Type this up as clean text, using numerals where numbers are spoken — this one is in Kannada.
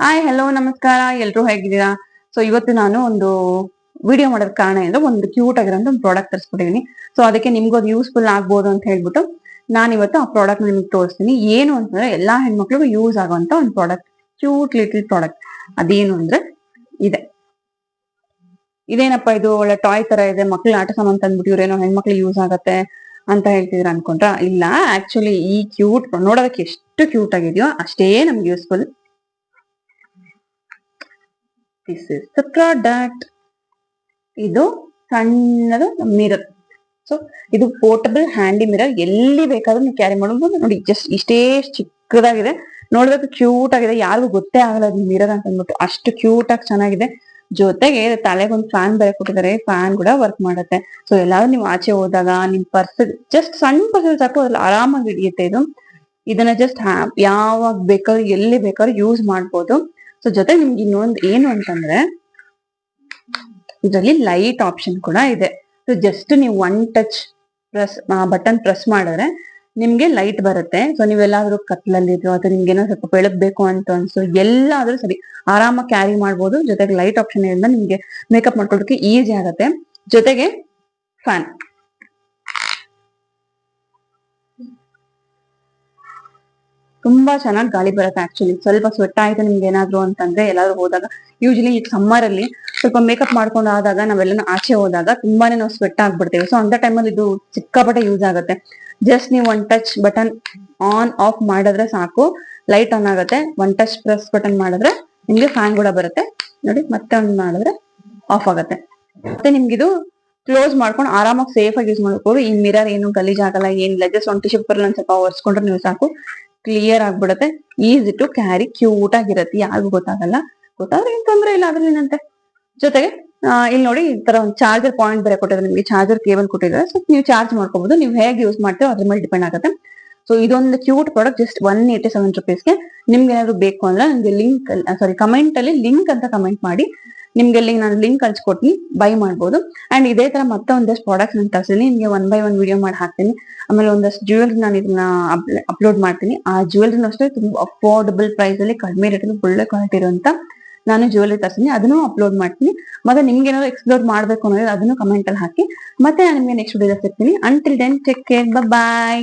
ಹಾಯ್ ಹಲೋ ನಮಸ್ಕಾರ, ಎಲ್ರು ಹೇಗಿದ್ದೀರಾ? ಸೊ ಇವತ್ತು ನಾನು ಒಂದು ವಿಡಿಯೋ ಮಾಡೋದ್ ಕಾರಣ ಅಂದ್ರೆ ಒಂದು ಕ್ಯೂಟ್ ಆಗಿರೋಂಥ ಒಂದು ಪ್ರಾಡಕ್ಟ್ ತರಿಸ್ಬಿಟ್ಟಿದೀನಿ. ಸೊ ಅದಕ್ಕೆ ನಿಮ್ಗೂ ಅದು ಯೂಸ್ಫುಲ್ ಆಗ್ಬೋದು ಅಂತ ಹೇಳ್ಬಿಟ್ಟು ನಾನು ಇವತ್ತು ಆ ಪ್ರಾಡಕ್ಟ್ ನಿಮ್ಗೆ ತೋರಿಸ್ತೀನಿ. ಏನು ಅಂತಂದ್ರೆ ಎಲ್ಲಾ ಹೆಣ್ಮಕ್ಳಿಗೂ ಯೂಸ್ ಆಗುವಂತ ಒಂದು ಪ್ರಾಡಕ್ಟ್, ಕ್ಯೂಟ್ ಲಿಟಲ್ ಪ್ರಾಡಕ್ಟ್. ಅದೇನು ಅಂದ್ರೆ ಇದೆ. ಇದೇನಪ್ಪ ಇದು ಒಳ್ಳೆ ಟಾಯ್ ತರ ಇದೆ, ಮಕ್ಳ ಆಟ ಸಾಮಾನ್ ತಂದ್ಬಿಟ್ಟು ಇವ್ರೇನೋ ಹೆಣ್ಮಕ್ಳಿಗೆ ಯೂಸ್ ಆಗತ್ತೆ ಅಂತ ಹೇಳ್ತಿದ್ರ ಅನ್ಕೊಂಡ್ರ? ಇಲ್ಲ, ಆಕ್ಚುಲಿ ಈ ಕ್ಯೂಟ್ ನೋಡೋದಕ್ಕೆ ಎಷ್ಟು ಕ್ಯೂಟ್ ಆಗಿದೆಯೋ ಅಷ್ಟೇ ನಮ್ಗೆ useful. This is the product. ಇದು ಸಣ್ಣದು ಮಿರರ್. ಸೊ ಇದು ಪೋರ್ಟಬಲ್ ಹ್ಯಾಂಡಿ ಮಿರರ್, ಎಲ್ಲಿ ಬೇಕಾದ್ರೂ ನೀವು ಕ್ಯಾರಿ ಮಾಡಬಹುದು. ನೋಡಿ, ಜಸ್ಟ್ ಇಷ್ಟೇ ಚಿಕ್ಕದಾಗಿದೆ, ನೋಡೋದಕ್ಕೆ ಕ್ಯೂಟ್ ಆಗಿದೆ, ಯಾರಿಗೂ ಗೊತ್ತೇ ಆಗಲ್ಲ ಅದು ಮಿರರ್ ಅಂತ ಅಂದ್ಬಿಟ್ಟು, ಅಷ್ಟು ಕ್ಯೂಟ್ ಆಗಿ ಚೆನ್ನಾಗಿದೆ. ಜೊತೆಗೆ ತಲೆಗೊಂದು ಫ್ಯಾನ್ ಬೇರೆ ಕೊಟ್ಟಿದ್ದಾರೆ, ಫ್ಯಾನ್ ಕೂಡ ವರ್ಕ್ ಮಾಡುತ್ತೆ. ಸೊ ಎಲ್ಲಾದ್ರೂ ನೀವು ಆಚೆ ಹೋದಾಗ ನಿಮ್ ಪರ್ಸ್, ಜಸ್ಟ್ ಸಣ್ಣ ಪರ್ಸ್ ಸಾಕು, ಅದ್ರಲ್ಲಿ ಆರಾಮಾಗಿ ಹಿಡಿಯುತ್ತೆ ಇದು. ಇದನ್ನ ಜಸ್ಟ್ ಯಾವಾಗ ಬೇಕಾದ್ರೂ ಎಲ್ಲಿ ಬೇಕಾದ್ರೂ ಯೂಸ್ ಮಾಡ್ಬೋದು. ಸೊ ಜೊತೆಗೆ ನಿಮ್ಗೆ ಇನ್ನೊಂದು ಏನು ಅಂತಂದ್ರೆ ಇದರಲ್ಲಿ ಲೈಟ್ ಆಪ್ಷನ್ ಕೂಡ ಇದೆ. ಸೊ ಜಸ್ಟ್ ನೀವು ಒನ್ ಟಚ್ ಬಟನ್ ಪ್ರೆಸ್ ಮಾಡಿದ್ರೆ ನಿಮ್ಗೆ ಲೈಟ್ ಬರುತ್ತೆ. ಸೊ ನೀವೆಲ್ಲಾದ್ರೂ ಕತ್ಲಲ್ಲಿದ್ರು ಅಥವಾ ನಿಮ್ಗೆ ಏನೋ ಸ್ವಲ್ಪ ಬೆಳಗ್ಬೇಕು ಅಂತ ಅನ್ಸು, ಎಲ್ಲಾದ್ರೂ ಸರಿ ಆರಾಮಾಗಿ ಕ್ಯಾರಿ ಮಾಡ್ಬೋದು. ಜೊತೆಗೆ ಲೈಟ್ ಆಪ್ಷನ್ ಇಂದ ನಿಮ್ಗೆ ಮೇಕಪ್ ಮಾಡ್ಕೊಳ್ಳೋದಕ್ಕೆ ಈಸಿ ಆಗುತ್ತೆ. ಜೊತೆಗೆ ಫ್ಯಾನ್, ತುಂಬಾ ಚೆನ್ನಾಗಿ ಗಾಳಿ ಬರುತ್ತೆ. ಆಕ್ಚುಲಿ ಸ್ವಲ್ಪ ಸ್ವೆಟ್ ಆಯ್ತು ನಿಮ್ಗೆ ಏನಾದ್ರು ಅಂತಂದ್ರೆ, ಎಲ್ಲಾದ್ರೂ ಹೋದಾಗ, ಯೂಶಲಿ ಈಗ ಸಮ್ಮರ್ ಅಲ್ಲಿ ಸ್ವಲ್ಪ ಮೇಕಪ್ ಮಾಡ್ಕೊಂಡು ಆದಾಗ ನಾವೆಲ್ಲ ಆಚೆ ಹೋದಾಗ ತುಂಬಾನೇ ನಾವು ಸ್ವೆಟ್ ಆಗ್ಬಿಡ್ತೇವೆ. ಸೊ ಅಂತ ಟೈಮಲ್ಲಿ ಇದು ಸಿಕ್ಕಾಪಟ್ಟೆ ಯೂಸ್ ಆಗುತ್ತೆ. ಜಸ್ಟ್ ನೀವು one touch button on off ಮಾಡಿದ್ರೆ ಸಾಕು, ಲೈಟ್ ಆನ್ ಆಗುತ್ತೆ. ಒನ್ ಟಚ್ ಪ್ರೆಸ್ ಬಟನ್ ಮಾಡಿದ್ರೆ ನಿಮ್ಗೆ ಫ್ಯಾನ್ ಕೂಡ ಬರುತ್ತೆ. ನೋಡಿ, ಮತ್ತೆ ಆನ್ ಮಾಡಿದ್ರೆ ಆಫ್ ಆಗುತ್ತೆ. ಮತ್ತೆ ನಿಮ್ಗಿದು ಕ್ಲೋಸ್ ಮಾಡ್ಕೊಂಡು ಆರಾಮಾಗಿ ಸೇಫ್ ಆಗಿ ಯೂಸ್ ಮಾಡ್ಬೋದು. ಈ ಮಿರರ್ ಏನು ಗಲೀಜ್ ಆಗಲ್ಲ, ಏನಿಲ್ಲ. ಜಸ್ಟ್ ಒಂದು ಟಿಶ್ಯೂ ಪೇಪರ್ ಒಂದ್ ಸ್ವಲ್ಪ ಒರೆಸ್ಕೊಂಡ್ರೆ ನೀವು ಸಾಕು, ಕ್ಲಿಯರ್ ಆಗ್ಬಿಡುತ್ತೆ. ಈಸಿ ಟು ಕ್ಯಾರಿ, ಕ್ಯೂಟ್ ಆಗಿರತ್ತೆ, ಯಾರಿಗೂ ಗೊತ್ತಾಗಲ್ಲ. ಗೊತ್ತಾದ್ರೆ ಏನ್ ತೊಂದ್ರೆ ಇಲ್ಲ, ಅದ್ರಲ್ಲಿ ಏನಂತೆ. ಜೊತೆಗೆ ಇಲ್ಲಿ ನೋಡಿ, ಈ ತರ ಒಂದು ಚಾರ್ಜರ್ ಪಾಯಿಂಟ್ ಬೇರೆ ಕೊಟ್ಟಿದ್ದಾರೆ, ನಿಮ್ಗೆ ಚಾರ್ಜರ್ ಕೇಬಲ್ ಕೊಟ್ಟಿದ್ದಾರೆ. ಸೊ ನೀವು ಚಾರ್ಜ್ ಮಾಡ್ಕೋಬಹುದು, ನೀವು ಹೇಗೆ ಯೂಸ್ ಮಾಡ್ತೀರೋ ಅದ್ರ ಮೇಲೆ ಡಿಪೆಂಡ್ ಆಗುತ್ತೆ. ಸೊ ಇದೊಂದು ಕ್ಯೂಟ್ ಪ್ರಾಡಕ್ಟ್, ಜಸ್ಟ್ 187 rupeesಗೆ. ನಿಮ್ಗೆ ಏನಾದ್ರು ಬೇಕು ಅಂದ್ರೆ ನನಗೆ ಕಮೆಂಟ್ ಅಲ್ಲಿ ಲಿಂಕ್ ಅಂತ ಕಮೆಂಟ್ ಮಾಡಿ, ನಿಮ್ಗೆ ನಾನು ಲಿಂಕ್ ಕಳ್ಸಿಕೊಡ್ತೀನಿ, ಬೈ ಮಾಡ್ಬೋದು. ಅಂಡ್ ಇದೇ ತರ ಮತ್ತೆ ಒಂದಷ್ಟು ಪ್ರಾಡಕ್ಟ್ಸ್ ನಾನು ತರಿಸಿದೀನಿ, ನಿಮ್ಗೆ 1 by 1 ವಿಡಿಯೋ ಮಾಡಿ ಹಾಕ್ತೀನಿ. ಆಮೇಲೆ ಒಂದಷ್ಟು ಜ್ಯುವೆಲ್ರಿ ನಾನು ಇದನ್ನ ಅಪ್ಲೋಡ್ ಮಾಡ್ತೀನಿ. ಆ ಜ್ಯುವೆಲ್ರಿನೂ ಅಷ್ಟೇ ತುಂಬಾ ಅಫೋರ್ಡಬಲ್ ಪ್ರೈಸ್ ಅಲ್ಲಿ, ಕಡಿಮೆ ರೇಟ್ ಅಲ್ಲಿ ಒಳ್ಳೆ ಕ್ವಾಲಿಟಿ ಇರುವಂತ ನಾನು ಜ್ಯುವೆಲ್ರಿ ತರಿಸ್ತೀನಿ, ಅದನ್ನು ಅಪ್ಲೋಡ್ ಮಾಡ್ತೀನಿ. ಮತ್ತೆ ನಿಮ್ಗೆ ಏನಾದ್ರು ಎಕ್ಸ್ಪ್ಲೋರ್ ಮಾಡ್ಬೇಕು ಅನ್ನೋದು ಅದನ್ನು ಕಮೆಂಟ್ ಅಲ್ಲಿ ಹಾಕಿ. ಮತ್ತೆ ನಾನು ನಿಮ್ಗೆ ನೆಕ್ಸ್ಟ್ ವಿಡಿಯೋ ಸಿಗ್ತೀನಿ. ಅಂಟಿಲ್ ದೆನ್ ಟೇಕ್ ಕೇರ್, ಬಾಯ್.